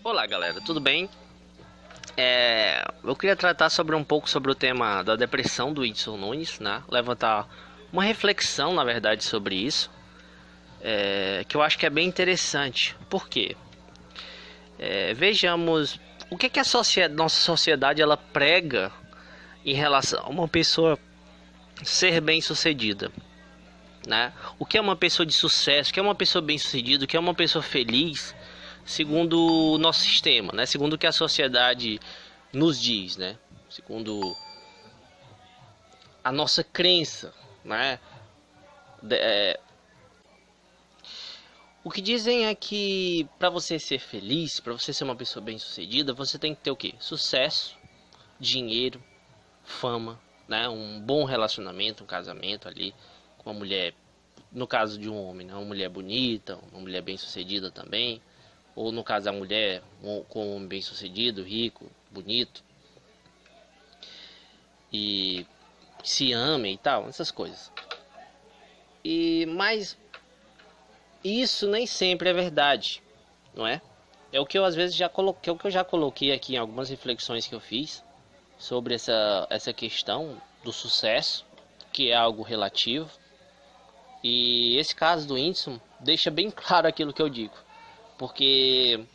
Olá galera, tudo bem? Eu queria tratar um pouco sobre o tema da depressão do Whindersson Nunes, né? Levantar uma reflexão, na verdade, sobre isso, que eu acho que é bem interessante. Por quê? Vejamos o que nossa sociedade ela prega em relação a uma pessoa ser bem-sucedida, né? O que é uma pessoa de sucesso, o que é uma pessoa bem-sucedida, o que é uma pessoa feliz, segundo o nosso sistema, né? Segundo o que a sociedade nos diz, né? Segundo a nossa crença, né? O que dizem é que para você ser feliz, para você ser uma pessoa bem-sucedida, você tem que ter o quê? Sucesso, dinheiro, fama, né? Um bom relacionamento, um casamento ali com uma mulher, no caso de um homem, né? Uma mulher bonita, uma mulher bem-sucedida também. Ou no caso da mulher, com um homem bem sucedido, rico, bonito. E se amem e tal, essas coisas. Mas isso nem sempre é verdade, não é? É o que eu às vezes já coloquei, o que eu já coloquei aqui em algumas reflexões que eu fiz sobre essa questão do sucesso, que é algo relativo. E esse caso do Whindersson deixa bem claro aquilo que eu digo. Porque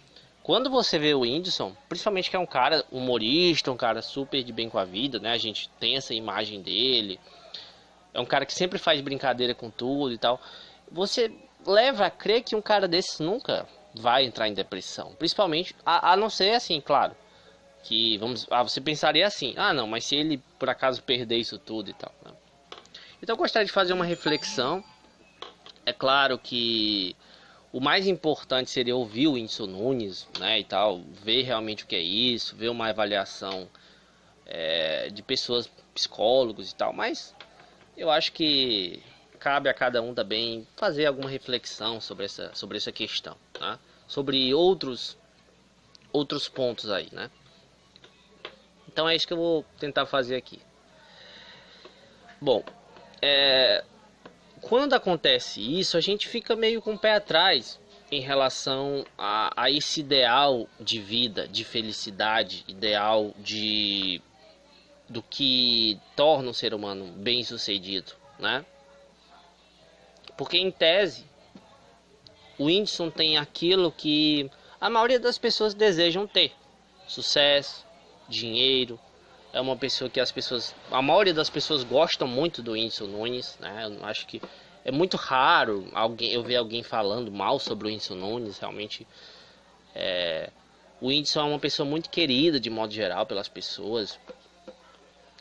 quando você vê o Whindersson, principalmente que é um cara humorista, um cara super de bem com a vida, né? A gente tem essa imagem dele. É um cara que sempre faz brincadeira com tudo e tal. Você leva a crer que um cara desses nunca vai entrar em depressão. Principalmente, a não ser assim, claro. Que você pensaria assim, não, mas se ele por acaso perder isso tudo e tal, né? Então eu gostaria de fazer uma reflexão. É claro que o mais importante seria ouvir o Whindersson Nunes, né, e tal, ver realmente o que é isso, ver uma avaliação de pessoas, psicólogos e tal, mas eu acho que cabe a cada um também fazer alguma reflexão sobre essa questão, tá? Sobre outros pontos aí, né? Então é isso que eu vou tentar fazer aqui. Bom, quando acontece isso, a gente fica meio com o pé atrás em relação a esse ideal de vida, de felicidade, ideal do que torna um ser humano bem-sucedido, né? Porque em tese, o Whindersson tem aquilo que a maioria das pessoas desejam ter: sucesso, dinheiro. É uma pessoa que a maioria das pessoas gostam muito do Whindersson Nunes, né? Eu acho que é muito raro eu ver alguém falando mal sobre o Whindersson Nunes. Realmente, o Whindersson é uma pessoa muito querida de modo geral pelas pessoas.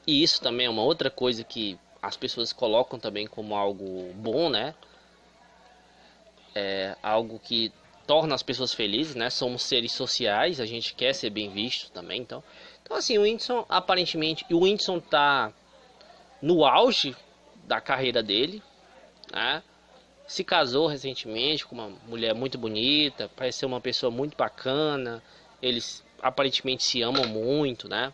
E isso também é uma outra coisa que as pessoas colocam também como algo bom, né? Algo que torna as pessoas felizes, né? Somos seres sociais, a gente quer ser bem visto também, então assim, o Whindersson aparentemente, o Whindersson tá no auge da carreira dele, né? Se casou recentemente com uma mulher muito bonita, parece ser uma pessoa muito bacana, eles aparentemente se amam muito, né?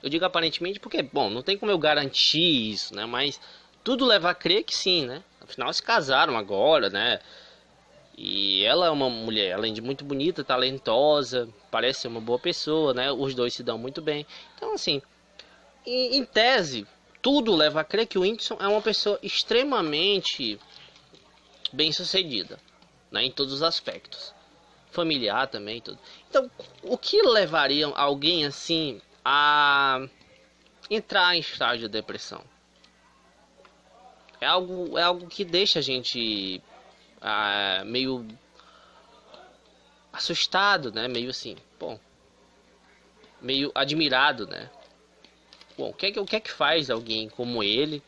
Eu digo aparentemente porque, bom, não tem como eu garantir isso, né? Mas tudo leva a crer que sim, né? Afinal se casaram agora, né? E ela é uma mulher, além de muito bonita, talentosa, parece ser uma boa pessoa, né? Os dois se dão muito bem. Então, assim, em tese, tudo leva a crer que o Whindersson é uma pessoa extremamente bem-sucedida, né? Em todos os aspectos. Familiar também, tudo. Então, o que levaria alguém assim a entrar em estágio de depressão? É algo que deixa a gente meio assustado, né? Meio assim, bom, meio admirado, né? Bom, o que é que faz alguém como ele,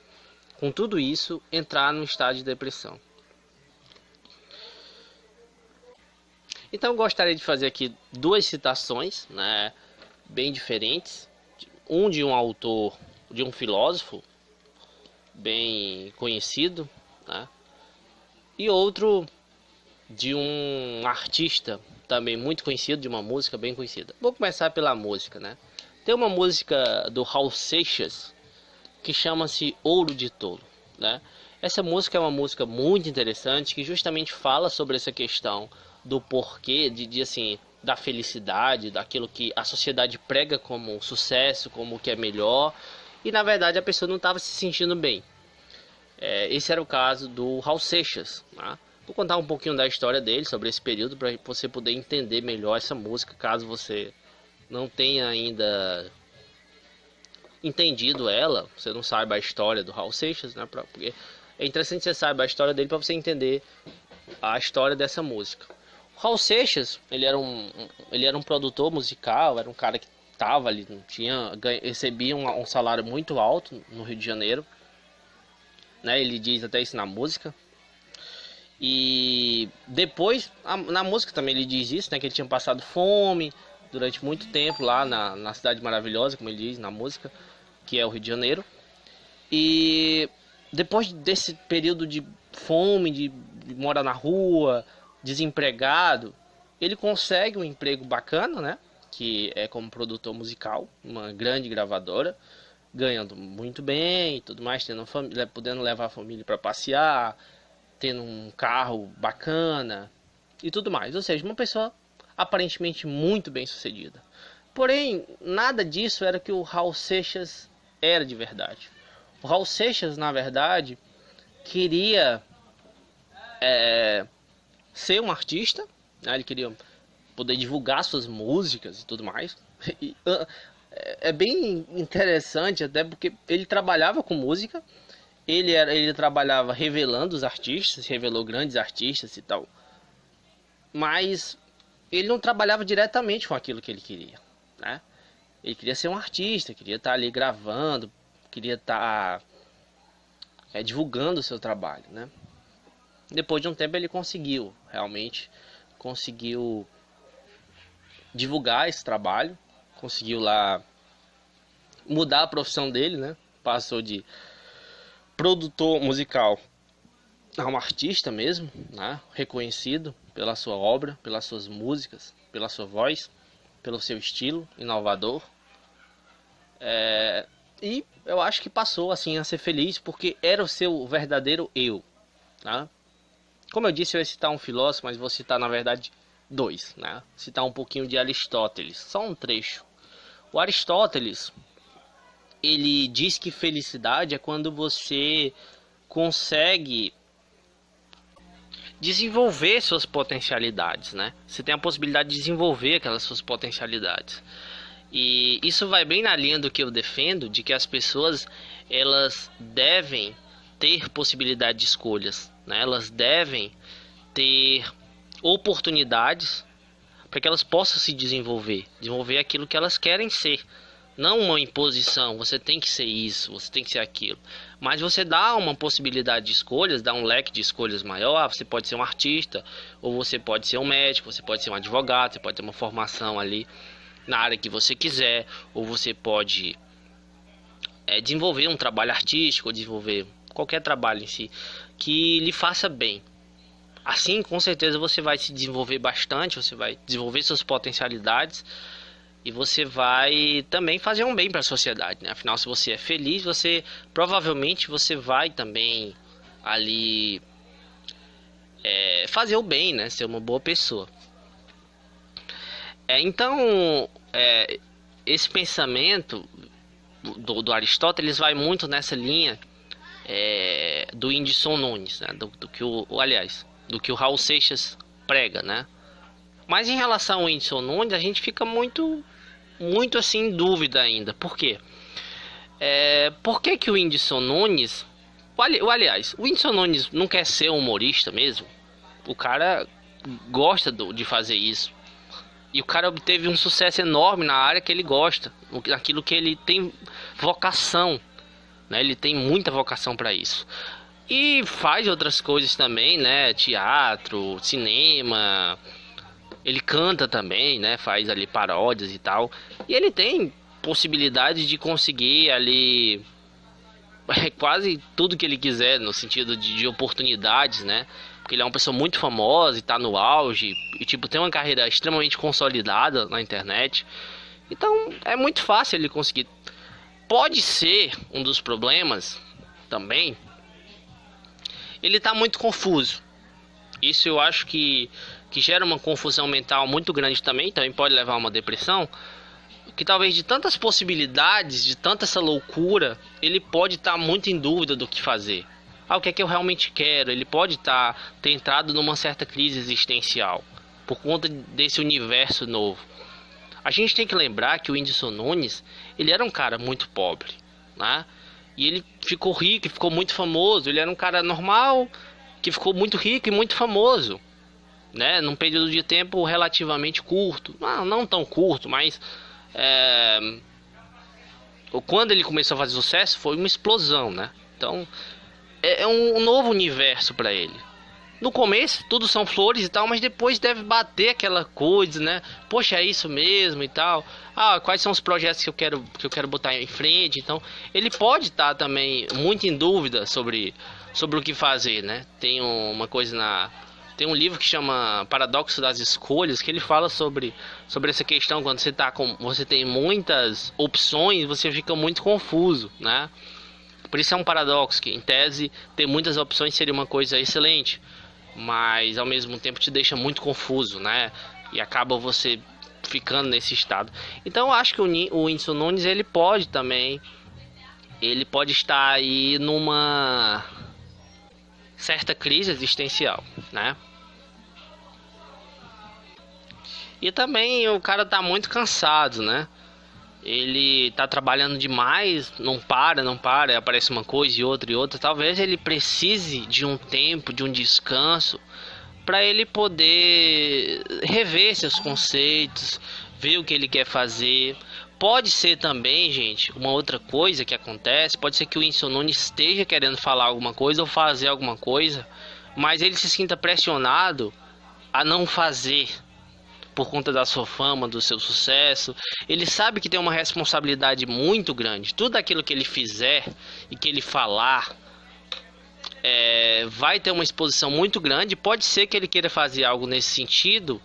com tudo isso, entrar num estado de depressão? Então eu gostaria de fazer aqui duas citações, né, bem diferentes. Um de um autor, de um filósofo bem conhecido, né? E outro de um artista também muito conhecido, de uma música bem conhecida. Vou começar pela música, né? Tem uma música do Raul Seixas que chama-se Ouro de Tolo, né? Essa música é uma música muito interessante que justamente fala sobre essa questão do porquê de assim, da felicidade, daquilo que a sociedade prega como sucesso, como o que é melhor, e na verdade a pessoa não estava se sentindo bem. Esse era o caso do Raul Seixas, né? Vou contar um pouquinho da história dele, sobre esse período, para você poder entender melhor essa música, caso você não tenha ainda entendido ela, você não saiba a história do Raul Seixas, né? Porque é interessante que você saiba a história dele para você entender a história dessa música. O Raul Seixas, ele era um produtor musical, era um cara que estava ali, recebia um salário muito alto no Rio de Janeiro, né? Ele diz até isso na música. E depois, na música também ele diz isso, né? Que ele tinha passado fome durante muito tempo lá na Cidade Maravilhosa, como ele diz na música, que é o Rio de Janeiro. E depois desse período de fome, de morar na rua, desempregado, ele consegue um emprego bacana, né? Que é como produtor musical, uma grande gravadora, ganhando muito bem e tudo mais, podendo levar a família para passear, tendo um carro bacana e tudo mais. Ou seja, uma pessoa aparentemente muito bem sucedida. Porém, nada disso era que o Raul Seixas era de verdade. O Raul Seixas, na verdade, queria ser um artista, né? Ele queria poder divulgar suas músicas e tudo mais. E, é bem interessante, até porque ele trabalhava com música, ele trabalhava revelando os artistas, revelou grandes artistas e tal, mas ele não trabalhava diretamente com aquilo que ele queria, né? Ele queria ser um artista, queria estar ali gravando, queria estar divulgando o seu trabalho, né? Depois de um tempo ele realmente conseguiu divulgar esse trabalho, conseguiu lá mudar a profissão dele, né? Passou de produtor musical a um artista mesmo, né? Reconhecido pela sua obra, pelas suas músicas, pela sua voz, pelo seu estilo inovador. E eu acho que passou assim a ser feliz porque era o seu verdadeiro eu, né? Como eu disse, eu ia citar um filósofo, mas vou citar na verdade dois, né? Citar um pouquinho de Aristóteles, só um trecho. O Aristóteles, ele diz que felicidade é quando você consegue desenvolver suas potencialidades, né? Você tem a possibilidade de desenvolver aquelas suas potencialidades. E isso vai bem na linha do que eu defendo, de que as pessoas, elas devem ter possibilidade de escolhas, né? Elas devem ter oportunidades para que elas possam se desenvolver aquilo que elas querem ser. Não uma imposição, você tem que ser isso, você tem que ser aquilo. Mas você dá uma possibilidade de escolhas, dá um leque de escolhas maior. Você pode ser um artista, ou você pode ser um médico, você pode ser um advogado, você pode ter uma formação ali na área que você quiser, ou você pode desenvolver um trabalho artístico, ou desenvolver qualquer trabalho em si que lhe faça bem. Assim, com certeza você vai se desenvolver bastante, você vai desenvolver suas potencialidades e você vai também fazer um bem para a sociedade, né? Afinal, se você é feliz, provavelmente você vai também ali fazer o bem, né? Ser uma boa pessoa. Então, esse pensamento do Aristóteles vai muito nessa linha do Whindersson Nunes, né? do que o Raul Seixas prega, né? Mas em relação ao Whindersson Nunes, a gente fica muito assim em dúvida ainda. Por quê? Por que o Whindersson Nunes... o Whindersson Nunes não quer ser humorista mesmo? O cara gosta de fazer isso. E o cara obteve um sucesso enorme na área que ele gosta, naquilo que ele tem vocação, né? Ele tem muita vocação para isso. E faz outras coisas também, né? Teatro, cinema. Ele canta também, né? Faz ali paródias e tal. E ele tem possibilidade de conseguir ali quase tudo que ele quiser, no sentido de oportunidades, né? Porque ele é uma pessoa muito famosa e tá no auge. E tipo, tem uma carreira extremamente consolidada na internet. Então é muito fácil ele conseguir. Pode ser um dos problemas também. Ele tá muito confuso. Isso eu acho que que gera uma confusão mental muito grande também pode levar a uma depressão, que talvez de tantas possibilidades, de tanta essa loucura, ele pode estar muito em dúvida do que fazer. O que é que eu realmente quero? Ele pode ter entrado numa certa crise existencial por conta desse universo novo. A gente tem que lembrar que o Whindersson Nunes, ele era um cara muito pobre, né? E ele ficou rico, ficou muito famoso. Ele era um cara normal, que ficou muito rico e muito famoso, né? Num período de tempo relativamente curto. Não tão curto, mas quando ele começou a fazer sucesso, foi uma explosão, né? Então, é um novo universo para ele. No começo, tudo são flores e tal, mas depois deve bater aquela coisa, né? Poxa, é isso mesmo e tal. Quais são os projetos que eu quero botar em frente? Então, ele pode estar também muito em dúvida sobre o que fazer, né? Tem um livro que chama Paradoxo das Escolhas, que ele fala sobre essa questão. Quando você tem muitas opções, você fica muito confuso, né? Por isso é um paradoxo, que em tese ter muitas opções seria uma coisa excelente, mas ao mesmo tempo te deixa muito confuso, né? E acaba você ficando nesse estado. Então eu acho que o Whindersson Nunes, ele pode estar aí numa certa crise existencial, né? E também o cara tá muito cansado, né? Ele tá trabalhando demais, não para, aparece uma coisa e outra. Talvez ele precise de um tempo, de um descanso, para ele poder rever seus conceitos, ver o que ele quer fazer. Pode ser também, gente, uma outra coisa que acontece, pode ser que o Whindersson Nunes esteja querendo falar alguma coisa ou fazer alguma coisa, mas ele se sinta pressionado a não fazer, por conta da sua fama, do seu sucesso. Ele sabe que tem uma responsabilidade muito grande. Tudo aquilo que ele fizer e que ele falar vai ter uma exposição muito grande. Pode ser que ele queira fazer algo nesse sentido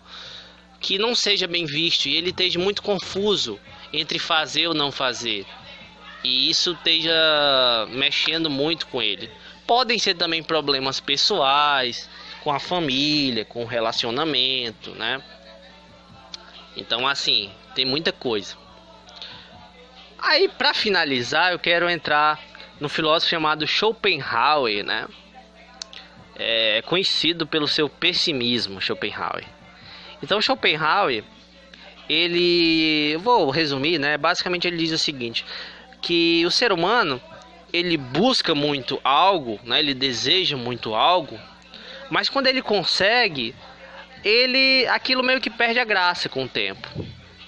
que não seja bem visto e ele esteja muito confuso entre fazer ou não fazer, e isso esteja mexendo muito com ele. Podem ser também problemas pessoais, com a família, com o relacionamento, né? Então, assim, tem muita coisa. Aí, para finalizar, eu quero entrar no filósofo chamado Schopenhauer, né? É conhecido pelo seu pessimismo, Schopenhauer. Então, Schopenhauer, eu vou resumir, né? Basicamente, ele diz o seguinte, que o ser humano, ele busca muito algo, né? Ele deseja muito algo, mas quando ele consegue, aquilo meio que perde a graça com o tempo,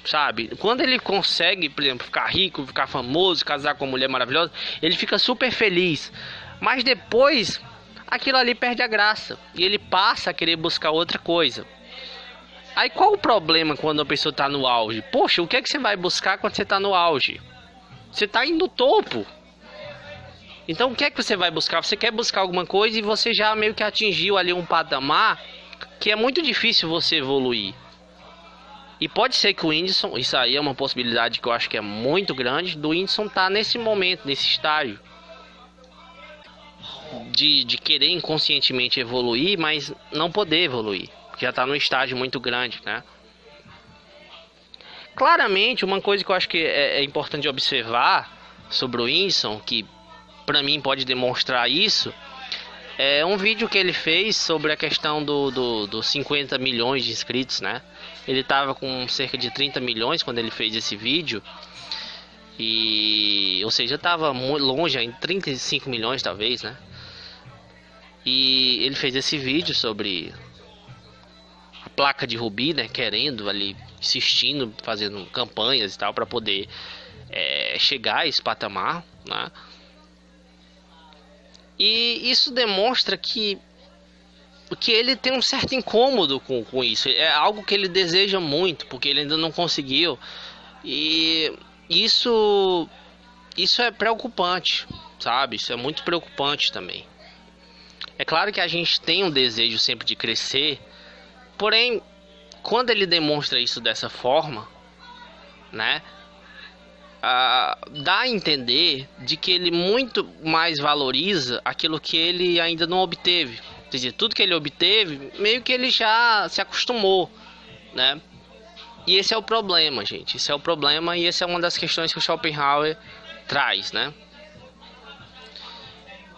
sabe? Quando ele consegue, por exemplo, ficar rico, ficar famoso, casar com uma mulher maravilhosa, ele fica super feliz, mas depois aquilo ali perde a graça e ele passa a querer buscar outra coisa. Aí qual o problema quando a pessoa está no auge? Poxa, o que é que você vai buscar quando você está no auge? Você está indo no topo. Então o que é que você vai buscar? Você quer buscar alguma coisa e você já meio que atingiu ali um patamar que é muito difícil você evoluir. E pode ser que o Whindersson, isso aí é uma possibilidade que eu acho que é muito grande, do Whindersson estar nesse momento, nesse estágio de querer inconscientemente evoluir, mas não poder evoluir, porque já está num estágio muito grande, né? Claramente, uma coisa que eu acho que é importante observar sobre o Whindersson, que para mim pode demonstrar isso, é um vídeo que ele fez sobre a questão dos 50 milhões de inscritos, né? Ele tava com cerca de 30 milhões quando ele fez esse vídeo. Ou seja, tava muito longe, em 35 milhões talvez, né? E ele fez esse vídeo sobre a placa de Rubi, né? Querendo ali, insistindo, fazendo campanhas e tal, para poder chegar a esse patamar, né? E isso demonstra que ele tem um certo incômodo com isso. É algo que ele deseja muito, porque ele ainda não conseguiu. E isso é preocupante, sabe? Isso é muito preocupante também. É claro que a gente tem um desejo sempre de crescer, porém, quando ele demonstra isso dessa forma, né? Dá a entender de que ele muito mais valoriza aquilo que ele ainda não obteve, Quer dizer, tudo que ele obteve, meio que ele já se acostumou, né? E esse é o problema, gente. Esse é o problema e essa é uma das questões que o Schopenhauer traz, né?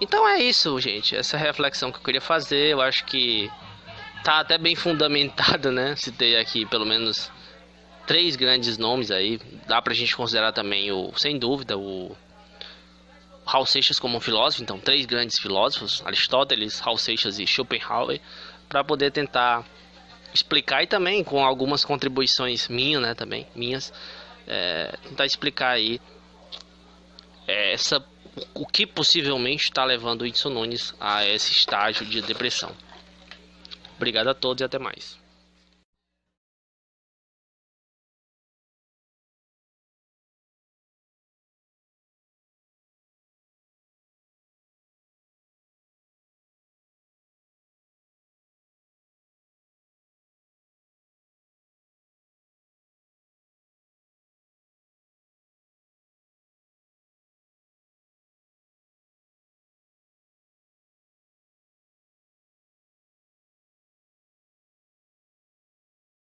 Então é isso, gente. Essa reflexão que eu queria fazer, eu acho que tá até bem fundamentada, né? Citei aqui pelo menos 3 grandes nomes aí. Dá pra gente considerar também, sem dúvida, o Raul Seixas como um filósofo. Então, 3 grandes filósofos: Aristóteles, Raul Seixas e Schopenhauer, para poder tentar explicar, e também com algumas contribuições minhas, né? Também minhas, tentar explicar aí o que possivelmente está levando o Whindersson Nunes a esse estágio de depressão. Obrigado a todos e até mais.